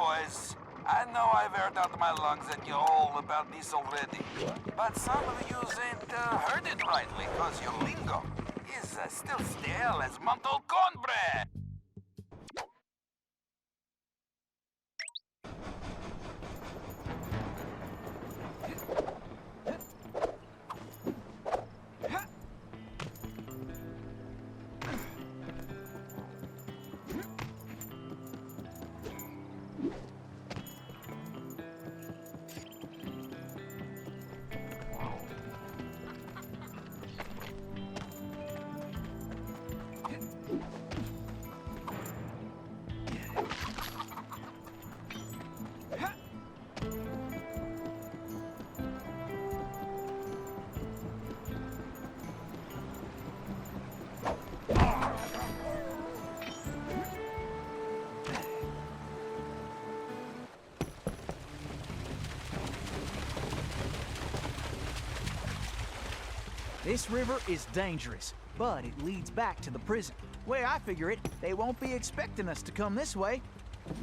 boys. I know I've aired out my lungs at you all about this already, but some of you ain't heard it rightly, cause your lingo is still stale as month-old cornbread. This river is dangerous, but it leads back to the prison. Way I figure it, they won't be expecting us to come this way.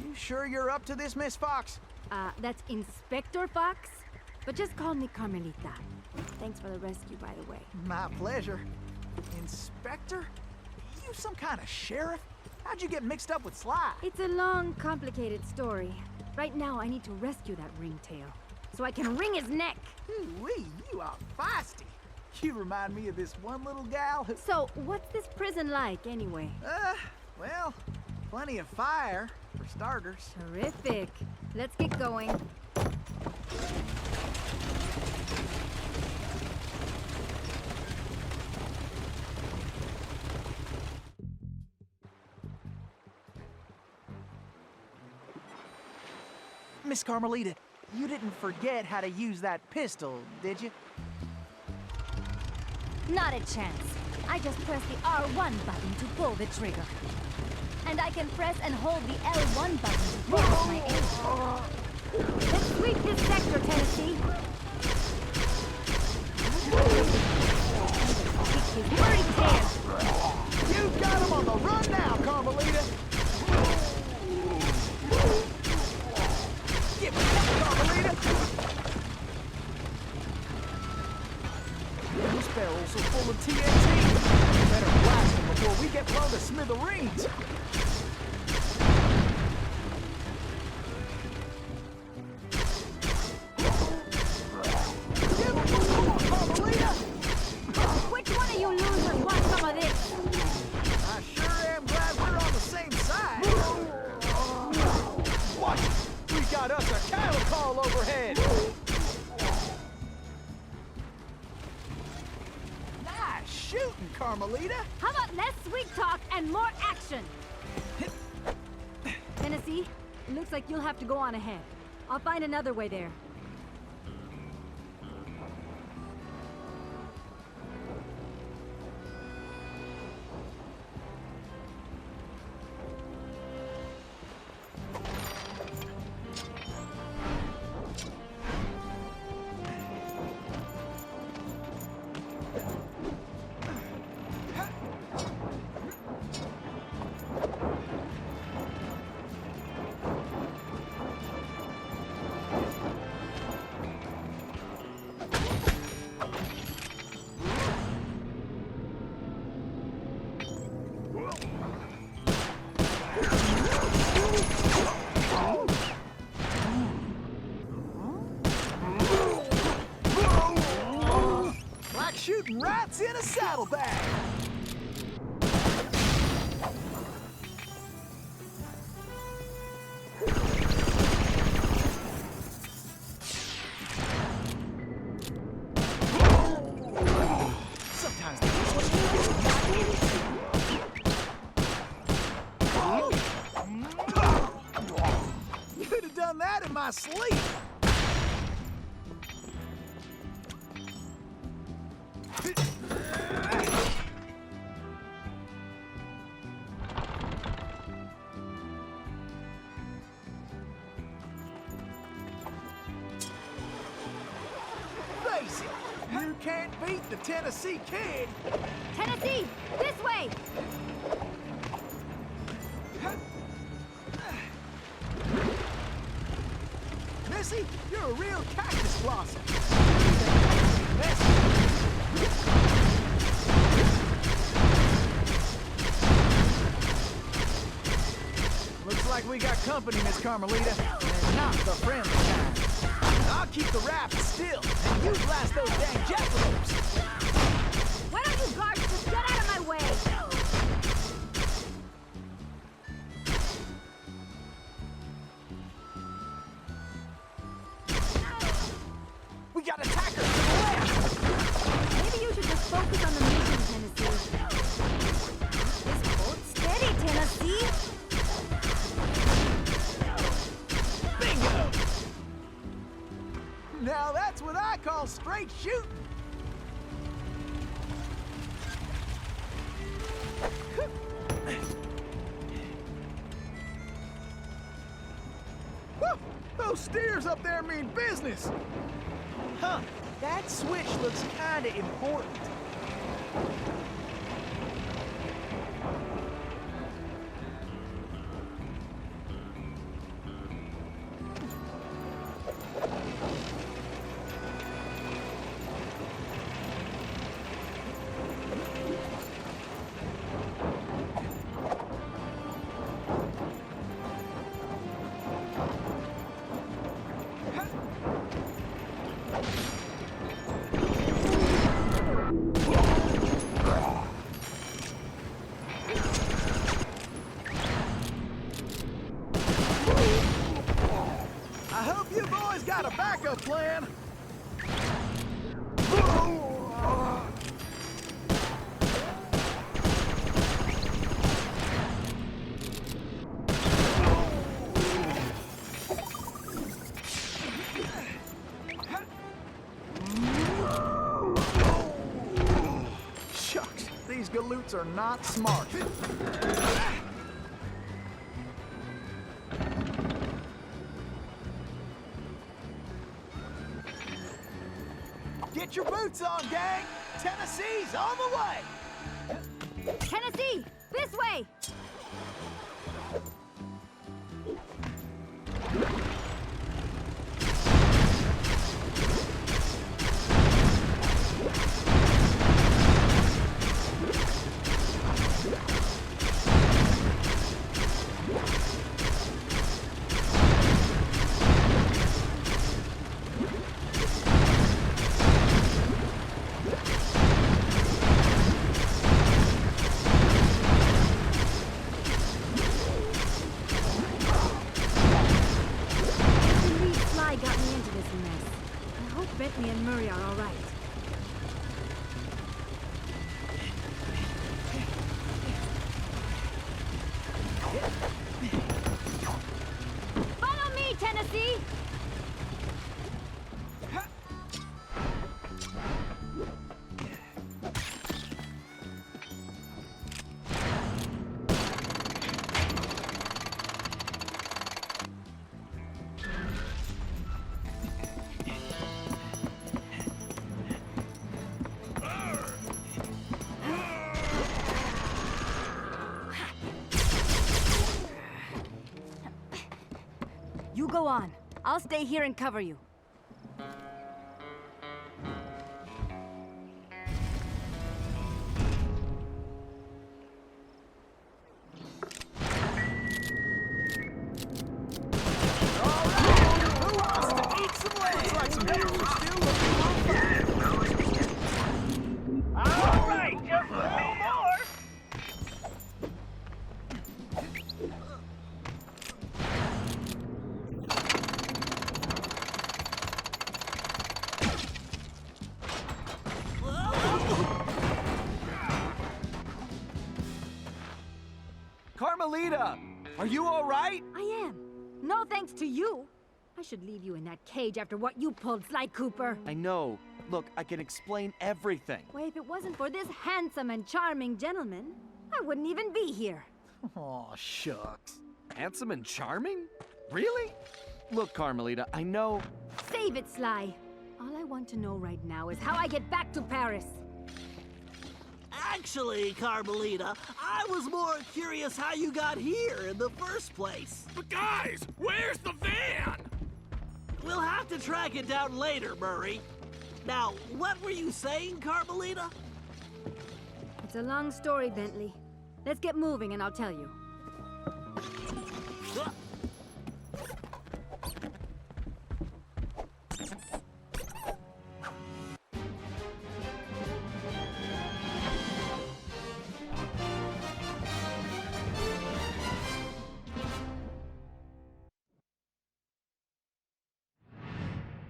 You sure you're up to this, Miss Fox? That's Inspector Fox? But just call me Carmelita. Thanks for the rescue, by the way. My pleasure. Inspector? You some kind of sheriff? How'd you get mixed up with Sly? It's a long, complicated story. Right now, I need to rescue that ringtail, so I can wring his neck. Ooh-wee, you are feisty. You remind me of this one little gal who... So, what's this prison like, anyway? Well, plenty of fire, for starters. Terrific. Let's get going. Miss Carmelita, you didn't forget how to use that pistol, did you? Not a chance. I just press the R1 button to pull the trigger. And I can press and hold the L1 button to focus my aim. Let's sweep this sector, Tennessee. Kick his furry tail. You got him on the run now, Carmelita! Give me that, Carmelita! Those barrels are full of TNT. Better blast them before we get blown to smithereens. Which one of you losers wants some of this? I sure am glad we're on the same side. Watch it! We got us a cattle call overhead. Nice shooting, Carmelita. How about less sweet talk and more action? Tennessee, it looks like you'll have to go on ahead. I'll find another way there. Like shooting rats in a saddlebag. Sometimes they just want to could have done that in my sleep. Face it, you can't beat the Tennessee Kid. Tennessee, this way! Tennessee, you're a real cactus blossom. Looks like we got company, Miss Carmelita, and not the friendly kind. I'll keep the raft still, and you blast those dang jackalopes. Why don't you guards just get out of my way? We got attackers to the left! Maybe you should just focus on the mission, Tennessee. Just hold steady, Tennessee. Bingo! Now that's what I call straight shooting. Woo! Those steers up there mean business! Huh, that switch looks kinda important. I hope you boys got a backup plan. Shucks, these galoots are not smart. Get your boots on, gang! Tennessee's on the way! Tennessee, this way! Got me into this mess. I hope Bentley and Murray are all right. Follow me, Tennessee! You go on. I'll stay here and cover you. Who wants to eat some legs? Looks like some heroes are still looking on fire. All right, just a few more. Carmelita, are you all right? I am. No thanks to you. I should leave you in that cage after what you pulled, Sly Cooper. I know. Look, I can explain everything. Why, if it wasn't for this handsome and charming gentleman, I wouldn't even be here. Aw, shucks. Handsome and charming? Really? Look, Carmelita, I know... Save it, Sly. All I want to know right now is how I get back to Paris. Actually, Carmelita, I was more curious how you got here in the first place. But guys, where's the van? We'll have to track it down later, Murray. Now, what were you saying, Carmelita? It's a long story, Bentley. Let's get moving and I'll tell you.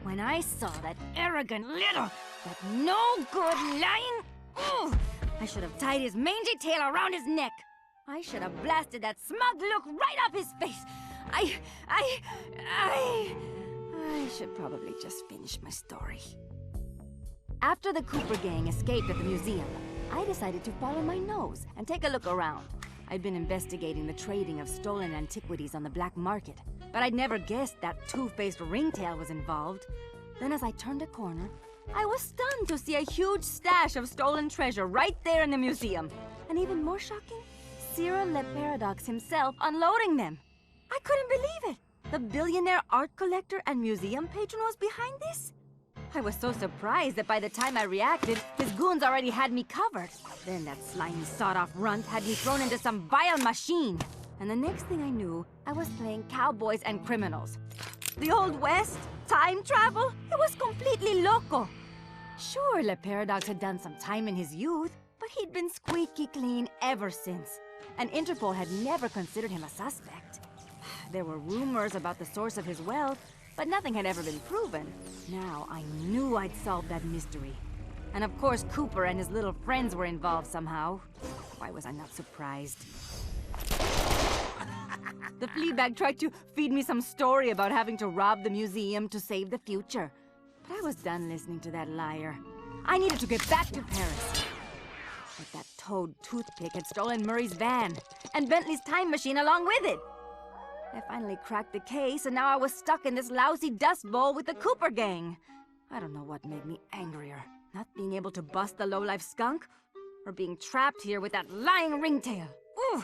When I saw that arrogant little, that no-good lying... Ooh, I should have tied his mangy tail around his neck. I should have blasted that smug look right off his face. I should probably just finish my story. After the Cooper gang escaped at the museum, I decided to follow my nose and take a look around. I'd been investigating the trading of stolen antiquities on the black market, but I'd never guessed that two-faced ringtail was involved. Then as I turned a corner, I was stunned to see a huge stash of stolen treasure right there in the museum. And even more shocking, Cyril Le Paradox himself unloading them. I couldn't believe it. The billionaire art collector and museum patron was behind this? I was so surprised that by the time I reacted, his goons already had me covered. Then that slimy sawed-off runt had me thrown into some vile machine. And the next thing I knew, I was playing cowboys and criminals. The Old West? Time travel? It was completely loco. Sure, Le Paradox had done some time in his youth, but he'd been squeaky clean ever since. And Interpol had never considered him a suspect. There were rumors about the source of his wealth, but nothing had ever been proven. Now I knew I'd solved that mystery. And of course Cooper and his little friends were involved somehow. Why was I not surprised? The Fleabag tried to feed me some story about having to rob the museum to save the future. But I was done listening to that liar. I needed to get back to Paris. But that toad toothpick had stolen Murray's van, and Bentley's time machine along with it. I finally cracked the case, and now I was stuck in this lousy dust bowl with the Cooper gang. I don't know what made me angrier. Not being able to bust the lowlife skunk, or being trapped here with that lying ringtail. Ooh!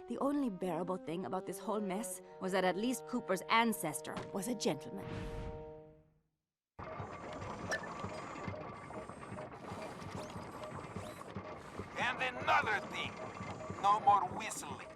The only bearable thing about this whole mess was that at least Cooper's ancestor was a gentleman. And another thing, no more whistling.